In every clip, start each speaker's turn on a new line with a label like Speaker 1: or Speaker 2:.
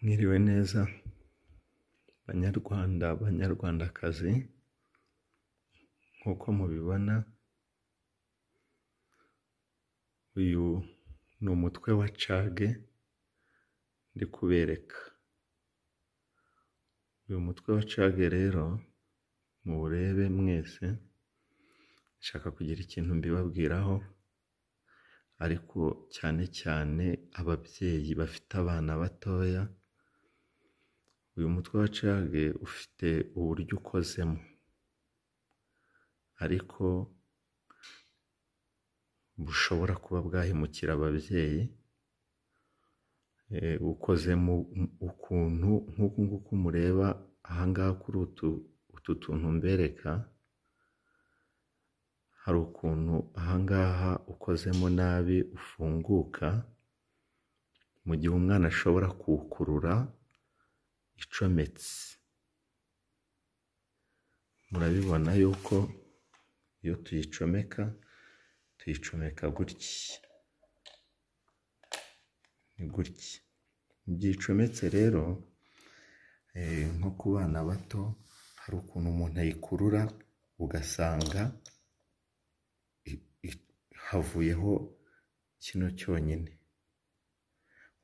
Speaker 1: Mwiriwe neza banyarwanda banyarwandakazi, nk'uko mubibona uyu ni umutwe wa cage ndi kubereka. Uyu mutwe wa cage rero muwurebe mwese, nshaka kugira ikintu mbibabwiraho, ariko cyane cyane ababyeyi bafite abana batoya. Uyu mutwe wa cage ufite uburyo ukozemo, ariko bushobora kuba bwahemukira ababyeyi. Ukozemo ukuntu nk'uku nguku mureba ahangaha kuri utu tuntu mbereka, hari ukuntu ahangaha ukozemo nabi ufunguka, mu gihe umwana ashobora kuwukurura icometse. Murabibona yuko iyo tuyicomeka gutya, ni gutya. Mu gihe icometse rero, nko ku bana bato hari ukuntu umuntu ayikurura ugasanga havuyeho kino cyonyine,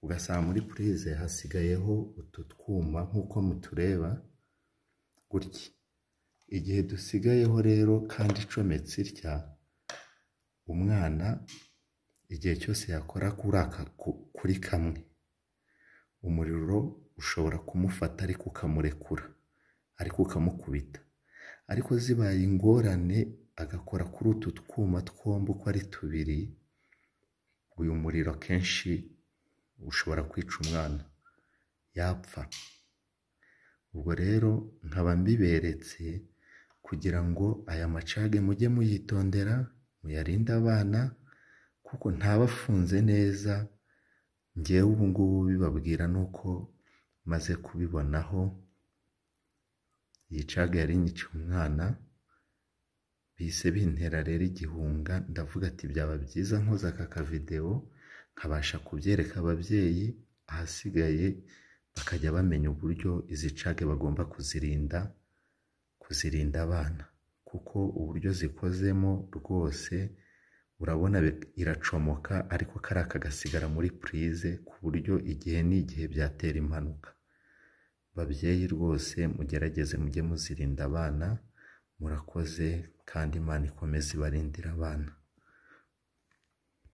Speaker 1: ugasanga muri purize hasigayeho utu twuma nk'uko mutureba gutya. Igihe dusigayeho rero kandi icometse itya, umwana igihe cyose yakora kuri kamwe, umuriro ushobora kumufata ariko ukamurekura, ariko ukamukubita. Ariko zibaye ingorane agakora kuri utu twuma twombi uko ari tubiri, uyu muriro akenshi ushobora kwica umwana, yapfa. Ubwo rero nkaba mbiberetse kugira ngo aya macage mujye muyitondera, muyarinde abana, kuko ntaba afunze neza. Njyewe ubu ngubu bibabwira nuko maze kubibonaho. Iyi cage yari inyiciye umwana, bise bintera rero igihunga. Ndavuga ati byaba byiza nkoze aka kavideo nkabasha kubyereka ababyeyi, ahasigaye bakajya bamenya uburyo izi cage bagomba kuzirinda abana, kuko uburyo zikozemo rwose urabona iracomoka, ariko kariya kagasigara muri purize, ku buryo igihe n'igihe byatera impanuka. Babyeyi rwose mugerageze mujye muzirinda abana. Murakoze, kandi Imana ikomeze ibarindire abana.